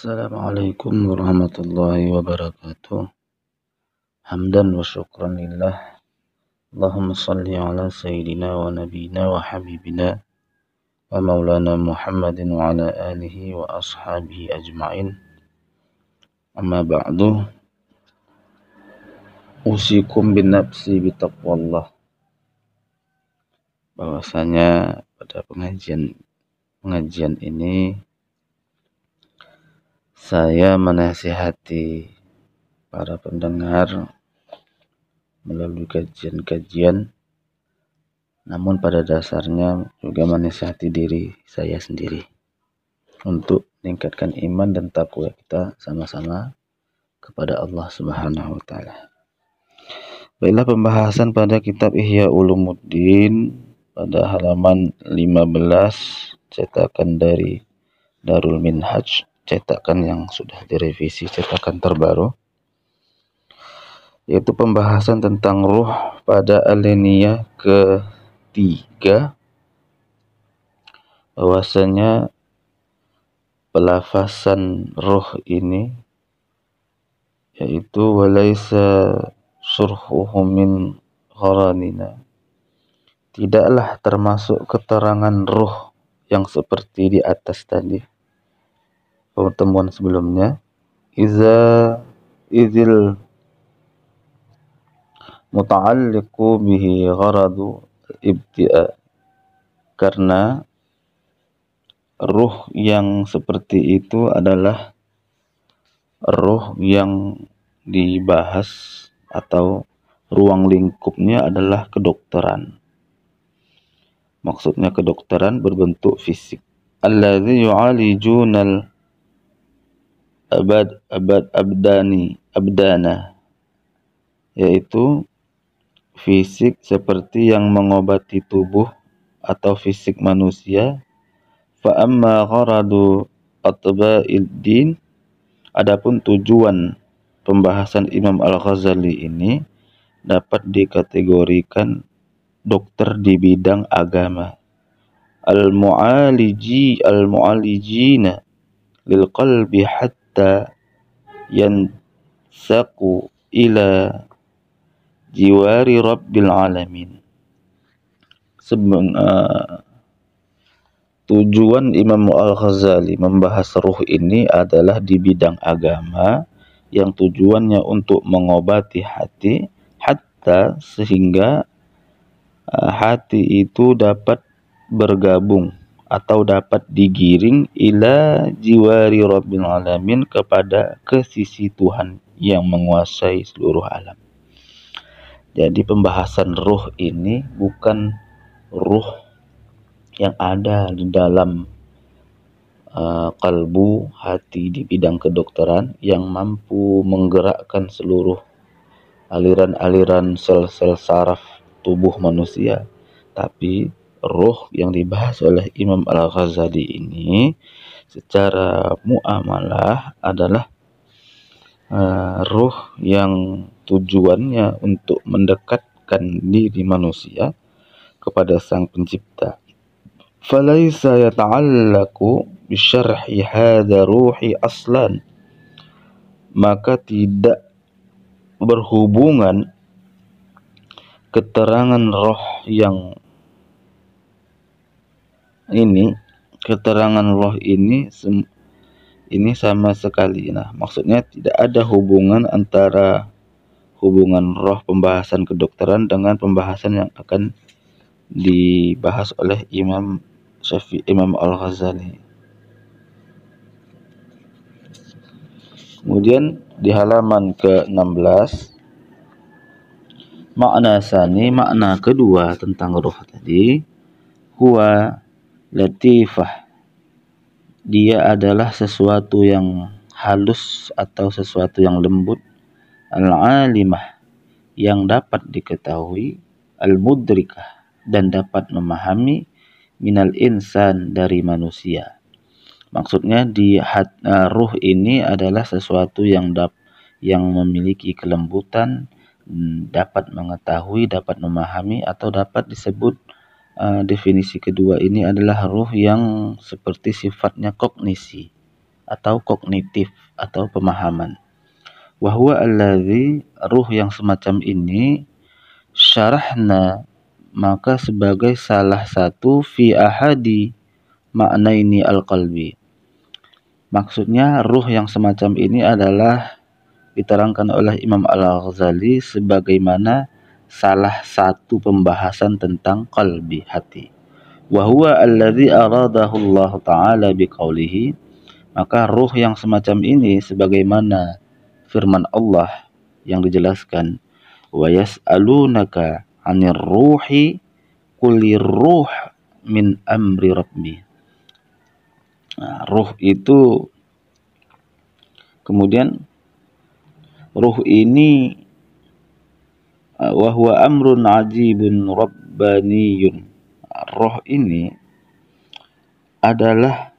Assalamualaikum warahmatullahi wabarakatuh. Hamdan wa syukran lillah. Allahumma salli ala sayyidina wa nabiyina wa habibina wa maulana Muhammadin wa ala alihi wa ashabihi ajma'in. Amma ba'du. Usikum bin nafsi bitaqwallah. Bahwasanya pada pengajian ini saya menasihati para pendengar melalui kajian-kajian, namun pada dasarnya juga menasihati diri saya sendiri untuk meningkatkan iman dan takwa kita sama-sama kepada Allah Subhanahu wa taala. Baiklah, pembahasan pada kitab Ihya Ulumuddin pada halaman 15 cetakan dari Darul Minhaj, cetakan yang sudah direvisi, cetakan terbaru, yaitu pembahasan tentang ruh pada alinea ketiga, bahwasanya pelafasan ruh ini yaitu walaisa surhuhu min gharanina, tidaklah termasuk keterangan ruh yang seperti di atas tadi pertemuan sebelumnya, izil muta'alliqu bihi gharadu ibti'a, karena ruh yang seperti itu adalah ruh yang dibahas atau ruang lingkupnya adalah kedokteran. Maksudnya kedokteran berbentuk fisik. Alladzi yu'alijunal abdana, yaitu fisik seperti yang mengobati tubuh atau fisik manusia. Fa amma gharadu atba'id din, adapun tujuan pembahasan Imam Al-Ghazali ini dapat dikategorikan dokter di bidang agama. Al-mu'alijina lil qalbi hatta yansaqu ila jiwari rabbil alamin. Tujuan Imam Al-Ghazali membahas ruh ini adalah di bidang agama, yang tujuannya untuk mengobati hati, hatta sehingga hati itu dapat bergabung atau dapat digiring ila jiwari rabbil alamin, ke sisi Tuhan yang menguasai seluruh alam. Jadi pembahasan ruh ini bukan ruh yang ada di dalam kalbu, hati di bidang kedokteran, yang mampu menggerakkan seluruh aliran-aliran sel-sel saraf tubuh manusia. Tapi ruh yang dibahas oleh Imam Al-Ghazali ini secara muamalah adalah ruh yang tujuannya untuk mendekatkan diri manusia kepada Sang Pencipta. Falaisa yata'allaku bisyarhi hadha ruhi aslan, maka tidak berhubungan keterangan roh yang ini, ini sama sekali. Nah, maksudnya tidak ada hubungan antara hubungan roh pembahasan kedokteran dengan pembahasan yang akan dibahas oleh Imam Al-Ghazali. Kemudian di halaman ke-16, makna kedua tentang ruh tadi, huwa latifah, dia adalah sesuatu yang halus atau sesuatu yang lembut, al-alimah, yang dapat diketahui, al-mudrikah, dan dapat memahami, minal insan, dari manusia. Maksudnya ruh ini adalah sesuatu yang memiliki kelembutan, dapat mengetahui, dapat memahami, atau dapat disebut definisi kedua ini adalah ruh yang seperti sifatnya kognisi atau kognitif atau pemahaman. Wa huwa alladzi, ruh yang semacam ini, syarahna, maka sebagai salah satu fi ahadi maknaini al-qalbi. Maksudnya ruh yang semacam ini adalah diterangkan oleh Imam Al-Ghazali sebagaimana salah satu pembahasan tentang qalbi, hati. Wa huwa alladzi aradahu Allah Ta'ala biqaulihi, maka ruh yang semacam ini sebagaimana firman Allah yang dijelaskan, wa yas'alunaka 'anir ruhi qulir ruh min amri rabbi. Nah, ruh itu, kemudian ruh ini wa huwa amrun ajibun rabbaniyun. Roh ini adalah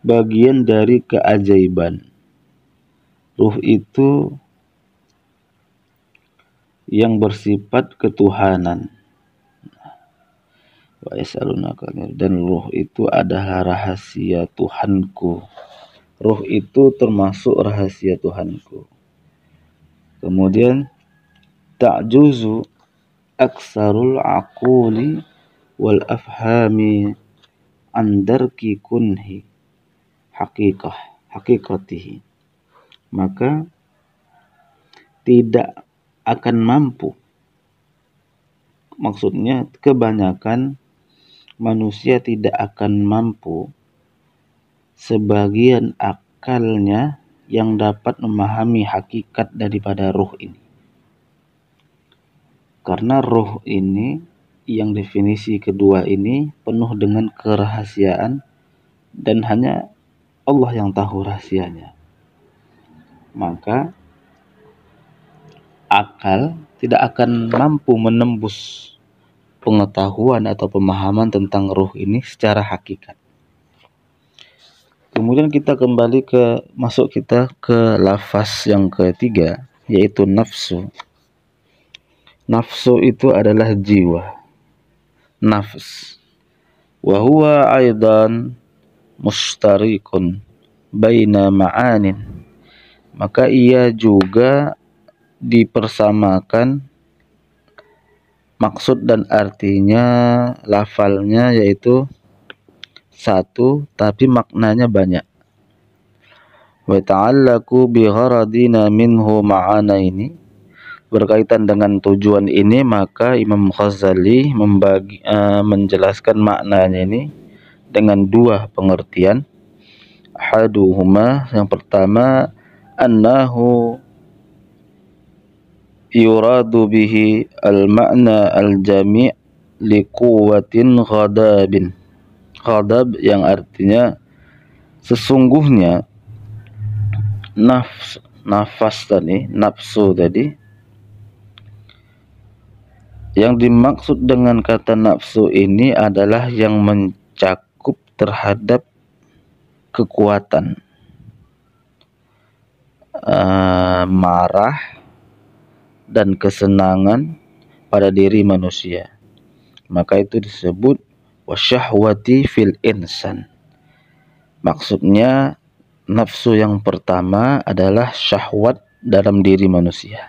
bagian dari keajaiban. Ruh itu yang bersifat ketuhanan. Wa yasalunaka, dan ruh itu adalah rahasia Tuhanku. Ruh itu termasuk rahasia Tuhanku. Kemudian ta'juzu aksarul aquli wal afhami an darki kunhi hakikatihi, maka tidak akan mampu, maksudnya kebanyakan manusia tidak akan mampu sebagian akalnya yang dapat memahami hakikat daripada ruh ini. Karena ruh ini, yang definisi kedua ini, penuh dengan kerahasiaan dan hanya Allah yang tahu rahasianya. Maka akal tidak akan mampu menembus pengetahuan atau pemahaman tentang ruh ini secara hakikat. Kemudian kita kembali masuk ke lafaz yang ketiga, yaitu nafsu. Nafsu itu adalah jiwa, nafs. Wa huwa aidan mustarikun baina ma'anin, maka ia juga dipersamakan maksud dan artinya, lafalnya yaitu satu tapi maknanya banyak. Wa ta'allaqu bi gharadina minhu ma'ana ini, berkaitan dengan tujuan ini maka Imam Ghazali menjelaskan maknanya ini dengan dua pengertian. Ahaduhuma, yang pertama, annahu yuradu bihi al-ma'na al-jami' li quwwatin ghadabin. Ghadab yang artinya sesungguhnya nafsu tadi, yang dimaksud dengan kata nafsu ini adalah yang mencakup terhadap kekuatan, marah dan kesenangan pada diri manusia. Maka itu disebut wasyahwati fil insan. Maksudnya nafsu yang pertama adalah syahwat dalam diri manusia.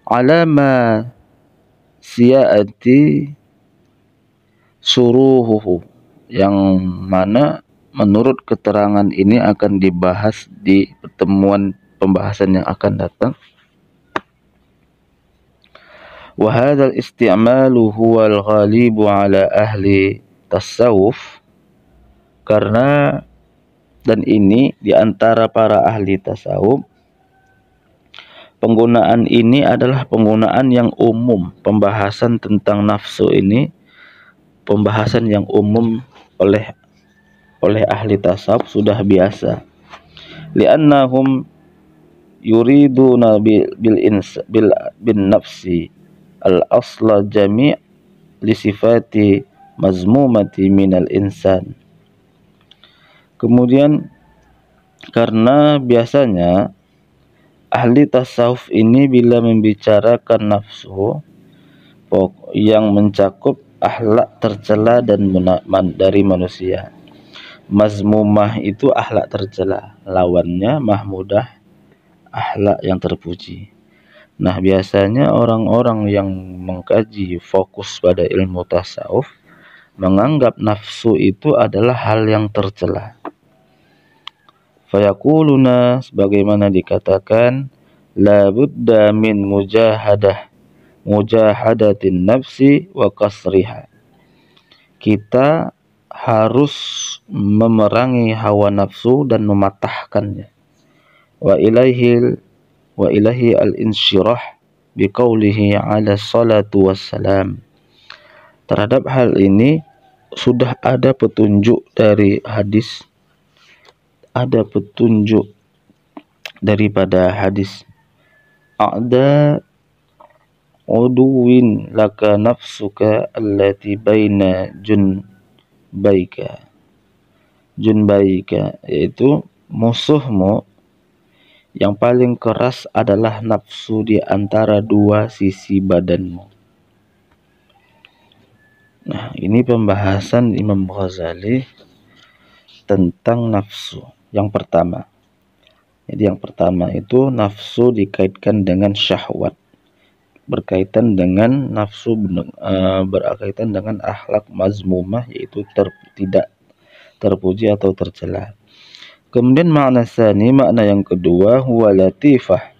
Alama siya'ati suruhuhu, yang mana menurut keterangan ini akan dibahas di pertemuan pembahasan yang akan datang. Wa hadzal isti'malu huwal ghalibu ala ahli tasawuf, karena dan ini di antara para ahli tasawuf, penggunaan ini adalah penggunaan yang umum. Pembahasan tentang nafsu ini pembahasan yang umum oleh ahli tasawuf sudah biasa. Li'annahum yuriduna bin nafsi al-asla jami' li sifati mazmumati minal insan. Kemudian karena biasanya ahli tasawuf ini bila membicarakan nafsu yang mencakup akhlak tercela dan dari manusia, Mazmumah itu akhlak tercela, lawannya mahmudah, akhlak yang terpuji. Nah, biasanya orang-orang yang mengkaji fokus pada ilmu tasawuf menganggap nafsu itu adalah hal yang tercela. Fayaquluna, sebagaimana dikatakan, la budda min mujahadatin nafsi wa kasriha. Kita harus memerangi hawa nafsu dan mematahkannya. Wa ilaihi al-insyirah biqaulihi ala salatu wassalam. Terhadap hal ini sudah ada petunjuk dari hadis, ada petunjuk daripada hadis. A'da uduwin laka nafsuka allati baina junbaika, yaitu musuhmu yang paling keras adalah nafsu di antara dua sisi badanmu. Nah, ini pembahasan Imam Ghazali tentang nafsu. Yang pertama. Jadi yang pertama itu nafsu dikaitkan dengan syahwat. Berkaitan dengan nafsu, berkaitan dengan akhlak mazmumah, yaitu tidak terpuji atau tercela. Kemudian makna yang kedua, huwa latifah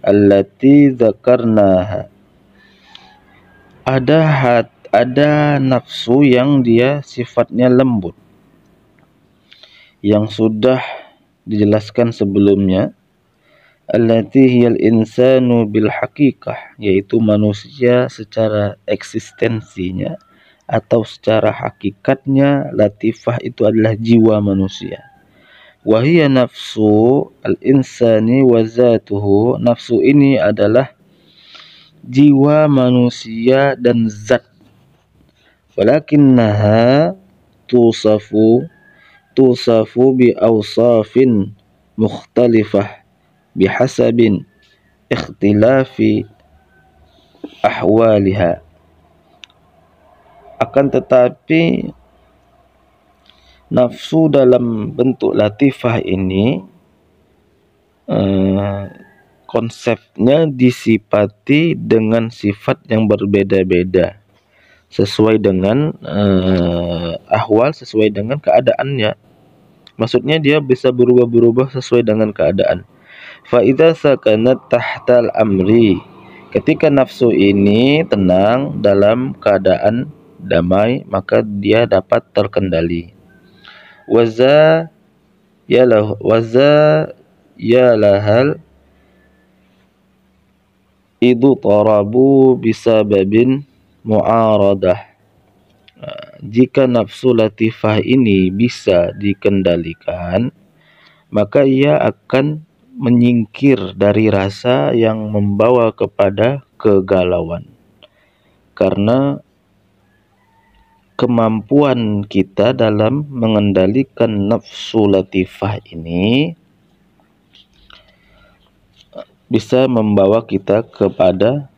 allati dzakarnaha. Ada nafsu yang dia sifatnya lembut, yang sudah dijelaskan sebelumnya. Allati hiyal insanu bil haqiqah, yaitu manusia secara eksistensinya atau secara hakikatnya. Latifah itu adalah jiwa manusia. Wahia nafsu al-insani wa zatuhu. Nafsu ini adalah jiwa manusia dan zat. Walakinnaha tusafu bi awsafin mukhtalifah bihasabin ikhtilafi ahwaliha. Akan tetapi nafsu dalam bentuk latifah ini konsepnya disifati dengan sifat yang berbeda-beda sesuai dengan ahwal, sesuai dengan keadaannya. Maksudnya dia bisa berubah-berubah sesuai dengan keadaan. Fa idza sakanat tahtal amri, ketika nafsu ini tenang dalam keadaan damai, maka dia dapat terkendali. Waza yalahal idu tarabu bisababin mu'aradah. Jika nafsu latifah ini bisa dikendalikan, maka ia akan menyingkir dari rasa yang membawa kepada kegalauan. Karena kemampuan kita dalam mengendalikan nafsu latifah ini bisa membawa kita kepada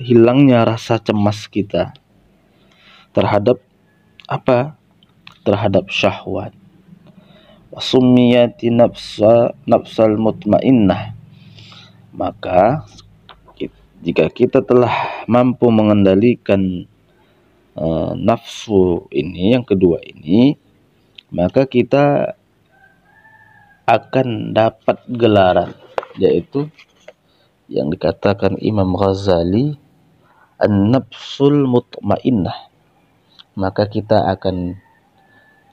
hilangnya rasa cemas kita terhadap terhadap syahwat. Wasumiyati nafsal mutmainnah. Maka jika kita telah mampu mengendalikan nafsu ini, yang kedua ini, maka kita akan dapat gelaran, yaitu yang dikatakan Imam Ghazali an-nafsul mutmainnah. Maka kita akan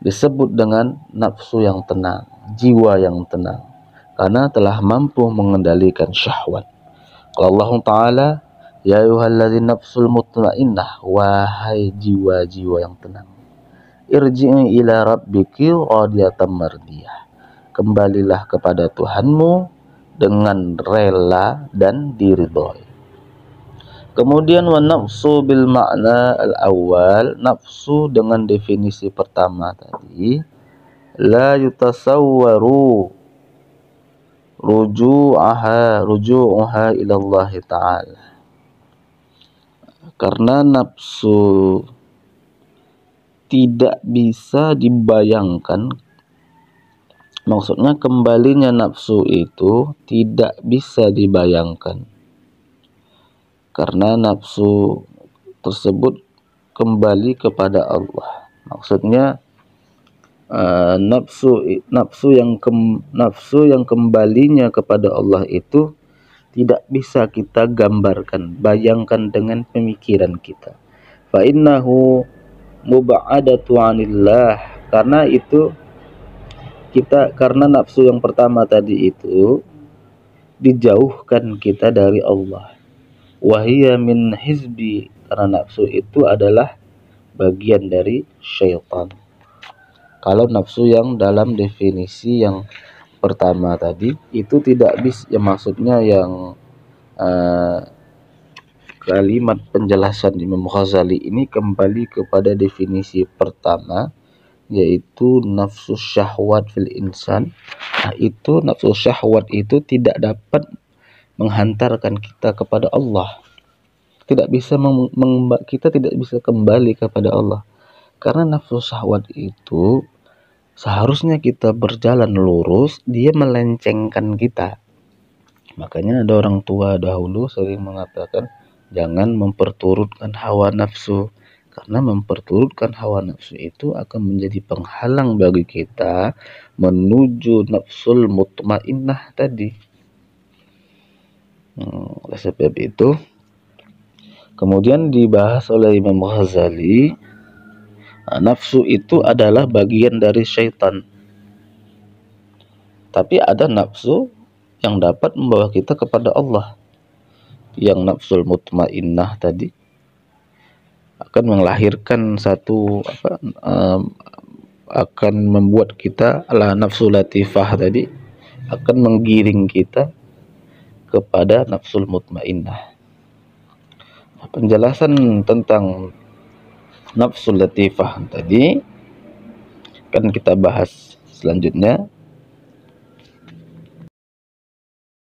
disebut dengan nafsu yang tenang, jiwa yang tenang, karena telah mampu mengendalikan syahwat. Kalau Allah Ta'ala, ya ayyuhalladzina nafsul mutmainnah, wahai jiwa-jiwa yang tenang, irji'i ila rabbiki radiyatan mardiyah, kembalilah kepada Tuhanmu dengan rela dan diridhoi. Kemudian wa nafsu bil makna al-awwal, nafsu dengan definisi pertama tadi, la yutasawwaru ruju'uha ila Allah Ta'ala. Karena nafsu tidak bisa dibayangkan. Maksudnya kembalinya nafsu itu tidak bisa dibayangkan, karena nafsu tersebut kembali kepada Allah. Maksudnya nafsu yang kembalinya kepada Allah itu tidak bisa kita gambarkan, bayangkan dengan pemikiran kita. Fa innahu mub'adatu 'anillah, karena nafsu yang pertama tadi itu dijauhkan kita dari Allah. Wahiyya min hizbi, karena nafsu itu adalah bagian dari syaitan. Kalau nafsu yang dalam definisi yang pertama tadi itu tidak bisa, ya maksudnya yang kalimat penjelasan Imam Ghazali ini kembali kepada definisi pertama, yaitu nafsu syahwat fil insan. Nah, itu nafsu syahwat itu tidak dapat menghantarkan kita kepada Allah. Kita tidak bisa kembali kepada Allah. Karena nafsu syahwat itu seharusnya kita berjalan lurus, dia melencengkan kita. Makanya ada orang tua dahulu sering mengatakan jangan memperturutkan hawa nafsu, karena memperturutkan hawa nafsu itu akan menjadi penghalang bagi kita menuju nafsul mutmainnah tadi. Oleh sebab itu kemudian dibahas oleh Imam Ghazali, nafsu itu adalah bagian dari syaitan. Tapi ada nafsu yang dapat membawa kita kepada Allah. Yang nafsul mutmainnah tadi akan melahirkan akan membuat kita, nafsu latifah tadi akan menggiring kita kepada nafsul mutmainnah. Penjelasan tentang nafsul latifah tadi akan kita bahas selanjutnya.